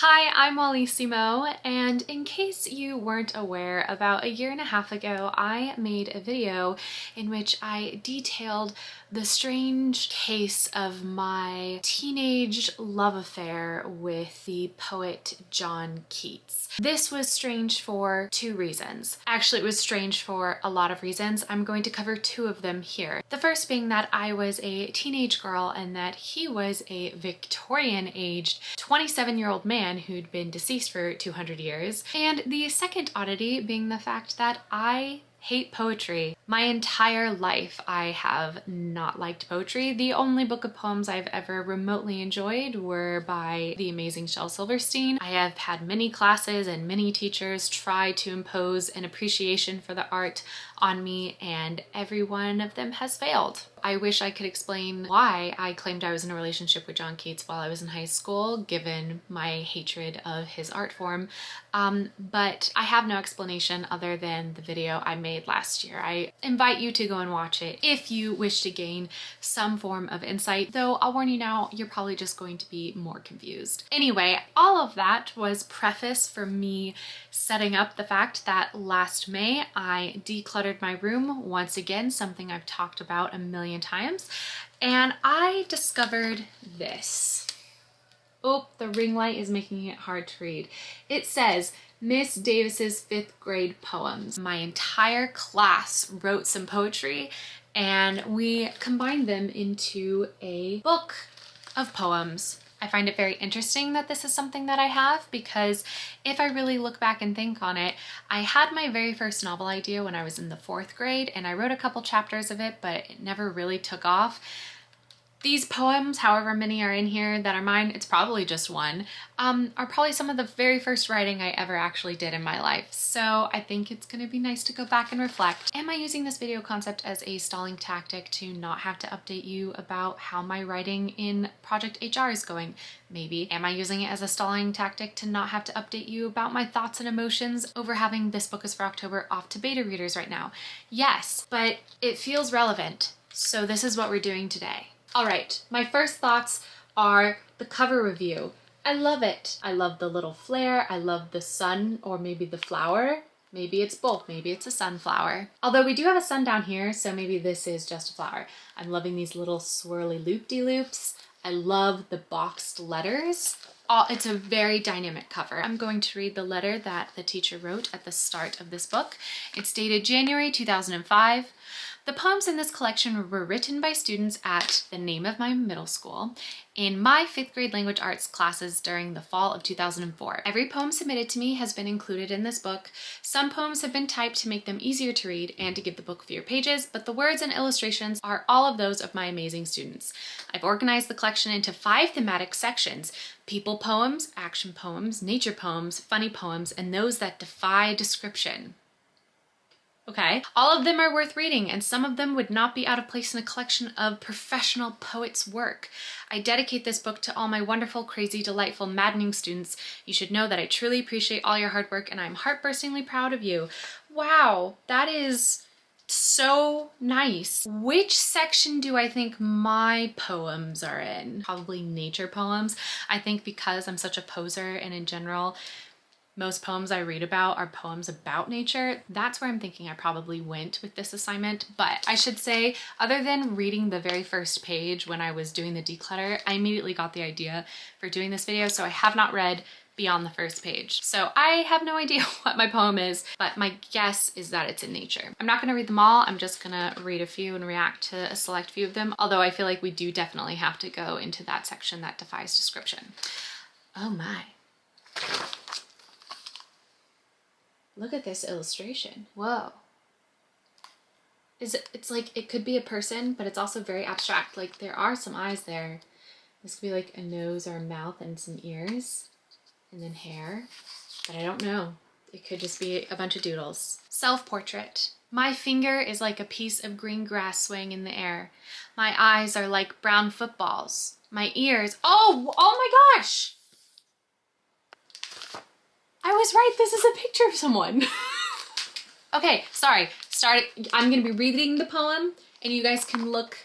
Hi, I'm Molly Simo, and in case you weren't aware, about a year and a half ago, I made a video in which I detailed the strange case of my teenage love affair with the poet John Keats. This was strange for two reasons. Actually, it was strange for a lot of reasons. I'm going to cover two of them here. The first being that I was a teenage girl and that he was a Victorian-aged 27-year-old man who'd been deceased for 200 years. And the second oddity being the fact that I hate poetry. My entire life I have not liked poetry. The only book of poems I've ever remotely enjoyed were by the amazing Shel Silverstein. I have had many classes and many teachers try to impose an appreciation for the art on me, and every one of them has failed. I wish I could explain why I claimed I was in a relationship with John Keats while I was in high school, given my hatred of his art form, but I have no explanation other than the video I made last year. I invite you to go and watch it if you wish to gain some form of insight, though I'll warn you now, you're probably just going to be more confused. Anyway, all of that was preface for me setting up the fact that last May I decluttered my room once again, something I've talked about a million times, and I discovered this. Oh, the ring light is making it hard to read. It says, Miss Davis's 5th grade poems. My entire class wrote some poetry and we combined them into a book of poems. I find it very interesting that this is something that I have, because if I really look back and think on it, I had my very first novel idea when I was in the 4th grade and I wrote a couple chapters of it, but it never really took off. These poems, however many are in here that are mine, it's probably just one, are probably some of the very first writing I ever actually did in my life. So I think it's gonna be nice to go back and reflect. Am I using this video concept as a stalling tactic to not have to update you about how my writing in Project HR is going? Maybe. Am I using it as a stalling tactic to not have to update you about my thoughts and emotions over having This Book is for October off to beta readers right now? Yes, but it feels relevant. So this is what we're doing today. All right, my first thoughts are the cover review. I love it. I love the little flare. I love the sun, or maybe the flower. Maybe it's both. Maybe it's a sunflower. Although we do have a sun down here, so maybe this is just a flower. I'm loving these little swirly loop-de-loops. I love the boxed letters. It's a very dynamic cover. I'm going to read the letter that the teacher wrote at the start of this book. It's dated January 2005. The poems in this collection were written by students at the name of my middle school in my 5th grade language arts classes during the fall of 2004. Every poem submitted to me has been included in this book. Some poems have been typed to make them easier to read and to give the book fewer pages, but the words and illustrations are all of those of my amazing students. I've organized the collection into 5 thematic sections: people poems, action poems, nature poems, funny poems, and those that defy description. Okay, all of them are worth reading, and some of them would not be out of place in a collection of professional poets' work. I dedicate this book to all my wonderful, crazy, delightful, maddening students. You should know that I truly appreciate all your hard work and I'm heart-burstingly proud of you. Wow, that is so nice. Which section do I think my poems are in? Probably nature poems. I think because I'm such a poser and in general, most poems I read about are poems about nature. That's where I'm thinking I probably went with this assignment. But I should say, other than reading the very first page when I was doing the declutter, I immediately got the idea for doing this video, so I have not read beyond the first page. So I have no idea what my poem is, but my guess is that it's in nature. I'm not gonna read them all, I'm just gonna read a few and react to a select few of them, although I feel like we do definitely have to go into that section that defies description. Oh my. Look at this illustration. Whoa. It's like, it could be a person, but it's also very abstract. Like, there are some eyes there. This could be like a nose or a mouth and some ears, and then hair, but I don't know. It could just be a bunch of doodles. Self-portrait. My finger is like a piece of green grass swaying in the air. My eyes are like brown footballs. My ears, oh my gosh! I was right, this is a picture of someone. Okay, sorry, I'm gonna be reading the poem and you guys can look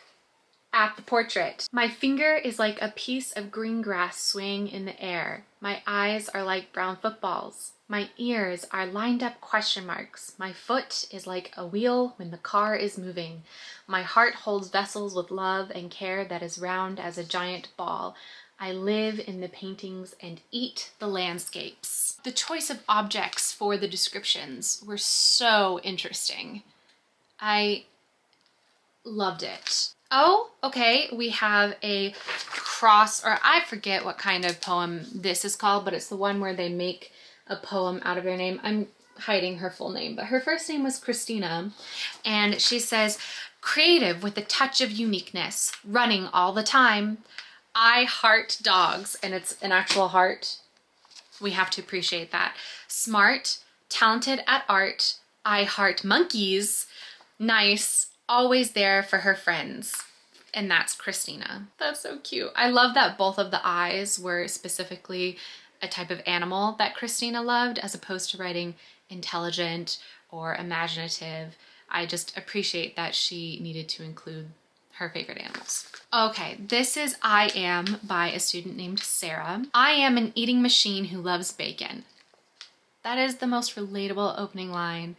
at the portrait. My finger is like a piece of green grass swaying in the air. My eyes are like brown footballs. My ears are lined up question marks. My foot is like a wheel when the car is moving. My heart holds vessels with love and care that is round as a giant ball. I live in the paintings and eat the landscapes. The choice of objects for the descriptions were so interesting. I loved it. Oh, okay, we have a cross, or I forget what kind of poem this is called, but it's the one where they make a poem out of their name. I'm hiding her full name, but her first name was Christina, and she says, creative with a touch of uniqueness, running all the time. I heart dogs, and it's an actual heart. We have to appreciate that. Smart, talented at art. I heart monkeys. Nice, always there for her friends. And that's Christina. That's so cute. I love that both of the eyes were specifically a type of animal that Christina loved, as opposed to writing intelligent or imaginative. I just appreciate that she needed to include her favorite animals. Okay, this is I Am by a student named Sarah. I am an eating machine who loves bacon. That is the most relatable opening line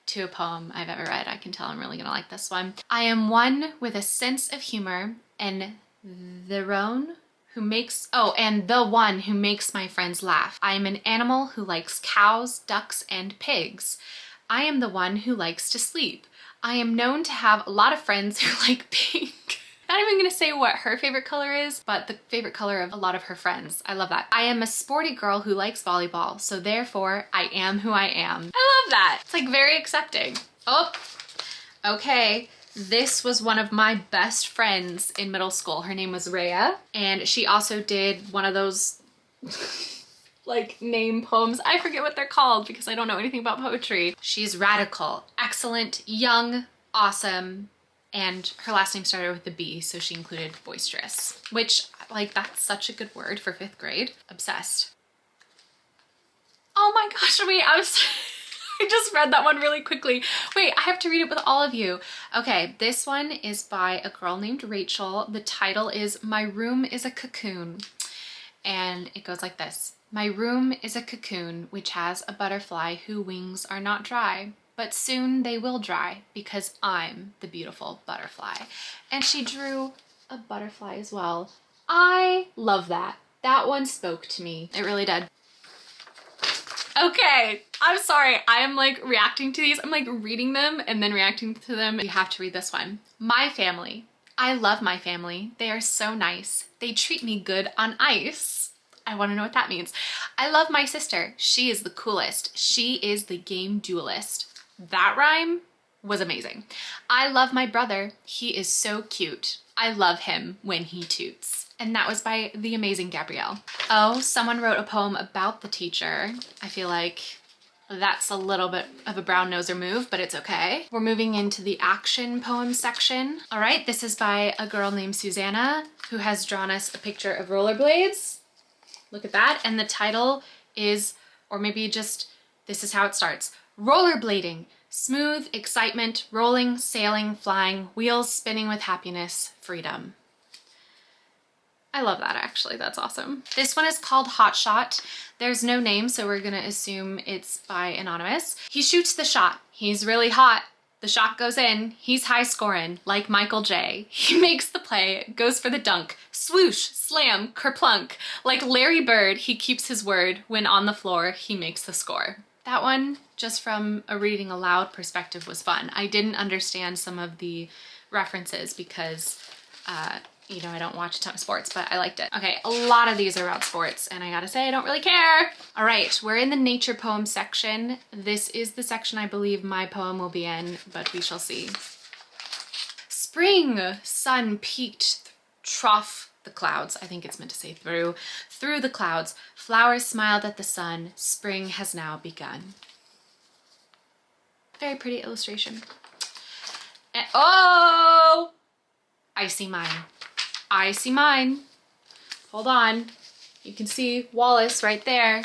to a poem I've ever read. I can tell I'm really gonna like this one. I am one with a sense of humor and the one who makes my friends laugh. I am an animal who likes cows, ducks, and pigs. I am the one who likes to sleep. I am known to have a lot of friends who like pink. Not even gonna say what her favorite color is, but the favorite color of a lot of her friends. I love that. I am a sporty girl who likes volleyball, so therefore I am who I am. I love that. It's like very accepting. Oh, okay. This was one of my best friends in middle school. Her name was Rhea, and she also did one of those like name poems. I forget what they're called because I don't know anything about poetry. She's radical, excellent, young, awesome, and her last name started with a B, so she included boisterous, which, like, that's such a good word for 5th grade. Obsessed. Oh my gosh, wait, I just read that one really quickly. Wait, I have to read it with all of you. Okay, this one is by a girl named Rachel. The title is My Room is a Cocoon, and it goes like this. My room is a cocoon which has a butterfly whose wings are not dry, but soon they will dry because I'm the beautiful butterfly. And she drew a butterfly as well. I love that. That one spoke to me. It really did. Okay, I'm sorry. I am like reacting to these. I'm like reading them and then reacting to them. You have to read this one. My family. I love my family. They are so nice. They treat me good on ice. I want to know what that means. I love my sister. She is the coolest. She is the game duelist. That rhyme was amazing. I love my brother. He is so cute. I love him when he toots. And that was by the amazing Gabrielle. Oh, someone wrote a poem about the teacher. I feel like that's a little bit of a brown noser move, but it's okay. We're moving into the action poem section. All right, this is by a girl named Susanna who has drawn us a picture of rollerblades. Look at that. And the title is, or maybe just, this is how it starts. Rollerblading, smooth excitement, rolling, sailing, flying, wheels spinning with happiness, freedom. I love that actually, that's awesome. This one is called Hot Shot. There's no name, so we're gonna assume it's by anonymous. He shoots the shot. He's really hot. The shot goes in, he's high scoring, like Michael J. He makes the play, goes for the dunk, swoosh, slam, kerplunk. Like Larry Bird, he keeps his word. When on the floor, he makes the score. That one, just from a reading aloud perspective, was fun. I didn't understand some of the references because, you know, I don't watch a ton of sports, but I liked it. Okay, a lot of these are about sports, and I gotta say, I don't really care. All right, we're in the nature poem section. This is the section I believe my poem will be in, but we shall see. Spring, sun peaked, trough the clouds. I think it's meant to say through the clouds. Flowers smiled at the sun. Spring has now begun. Very pretty illustration. And, oh, I see mine. I see mine. Hold on. You can see Wallace right there.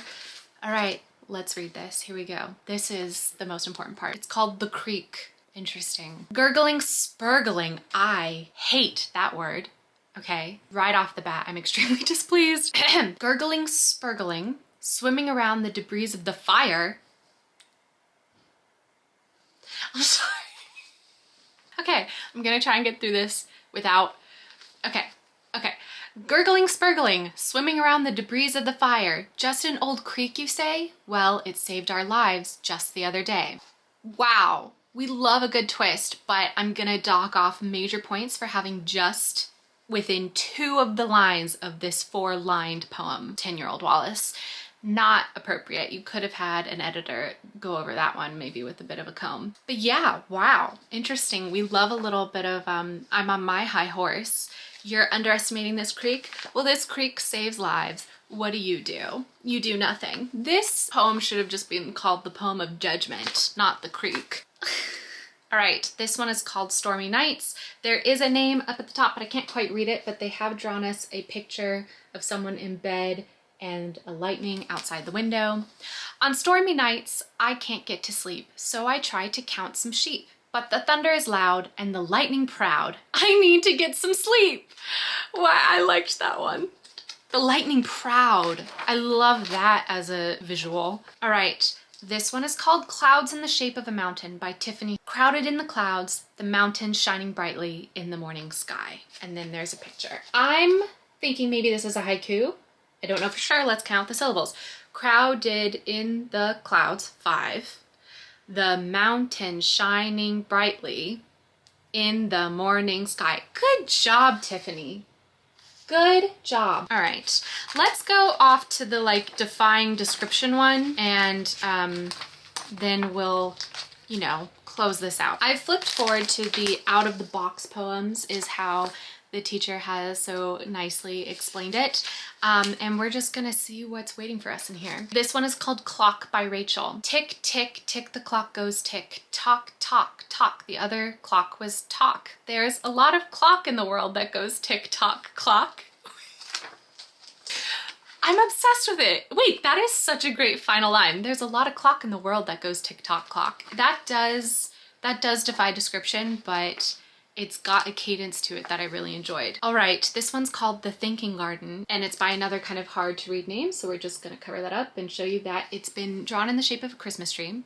All right, let's read this. Here we go. This is the most important part. It's called The Creek. Interesting. Gurgling, spurgling. I hate that word. Okay, right off the bat, I'm extremely displeased. Gurgling, spurgling, swimming around the debris of the fire. I'm sorry. Okay, I'm gonna try and get through this without, okay. Gurgling, spurgling, swimming around the debris of the fire. Just an old creek, you say? Well, it saved our lives just the other day. Wow, we love a good twist, but I'm gonna dock off major points for having just within 2 of the lines of this 4-lined poem, 10-Year-Old Wallace. Not appropriate. You could have had an editor go over that one, maybe with a bit of a comb. But yeah, wow, interesting. We love a little bit of, I'm on my high horse. You're underestimating this creek? Well, this creek saves lives. What do? You do nothing. This poem should have just been called the Poem of Judgment, not the creek. All right, this one is called Stormy Nights. There is a name up at the top, but I can't quite read it, but they have drawn us a picture of someone in bed and a lightning outside the window. On stormy nights, I can't get to sleep, so I try to count some sheep. But the thunder is loud and the lightning proud. I need to get some sleep. Why, I liked that one. The lightning proud. I love that as a visual. All right, this one is called Clouds in the Shape of a Mountain by Tiffany. Crowded in the clouds, the mountain shining brightly in the morning sky. And then there's a picture. I'm thinking maybe this is a haiku. I don't know for sure. Let's count the syllables. Crowded in the clouds, 5. The mountain shining brightly in the morning sky. Good job, Tiffany. Good job. All right, let's go off to the like defying description one, and then we'll, you know, close this out. I flipped forward to the out of the box poems is how the teacher has so nicely explained it. And we're just gonna see what's waiting for us in here. This one is called Clock by Rachel. Tick, tick, tick, the clock goes tick. Talk, talk, talk. The other clock was talk. There's a lot of clock in the world that goes tick, tock, clock. I'm obsessed with it. Wait, that is such a great final line. There's a lot of clock in the world that goes tick, tock, clock. That does defy description, but it's got a cadence to it that I really enjoyed. All right, this one's called The Thinking Garden, and it's by another kind of hard to read name, so we're just gonna cover that up and show you that it's been drawn in the shape of a Christmas tree.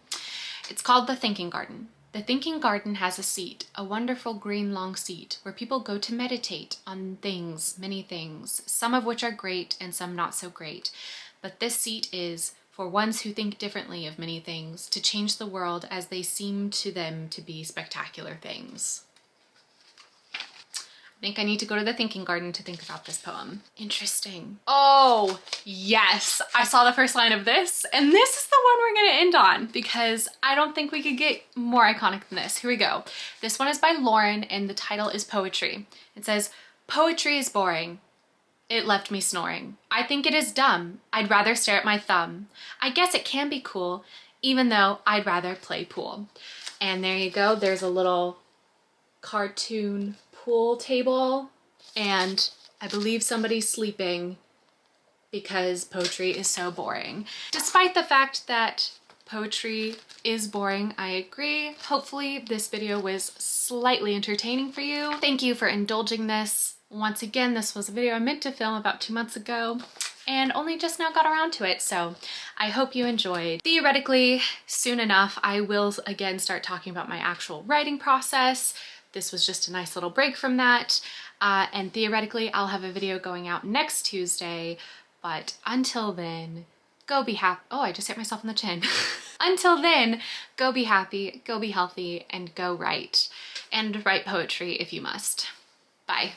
It's called The Thinking Garden. The thinking garden has a seat, a wonderful green long seat, where people go to meditate on things, many things, some of which are great and some not so great. But this seat is for ones who think differently of many things, to change the world as they seem to them to be spectacular things. I think I need to go to the thinking garden to think about this poem. Interesting. Oh, yes. I saw the first line of this, and this is the one we're gonna end on because I don't think we could get more iconic than this. Here we go. This one is by Lauren, and the title is Poetry. It says, poetry is boring. It left me snoring. I think it is dumb. I'd rather stare at my thumb. I guess it can be cool, even though I'd rather play pool. And there you go. There's a little cartoon pool table, and I believe somebody's sleeping because poetry is so boring. Despite the fact that poetry is boring, I agree. Hopefully this video was slightly entertaining for you. Thank you for indulging this. Once again, this was a video I meant to film about 2 months ago and only just now got around to it, so I hope you enjoyed. Theoretically, soon enough, I will again start talking about my actual writing process. This was just a nice little break from that. And theoretically, I'll have a video going out next Tuesday, but until then, go be happy. Oh, I just hit myself in the chin. Until then, go be happy, go be healthy, and go write. And write poetry if you must. Bye.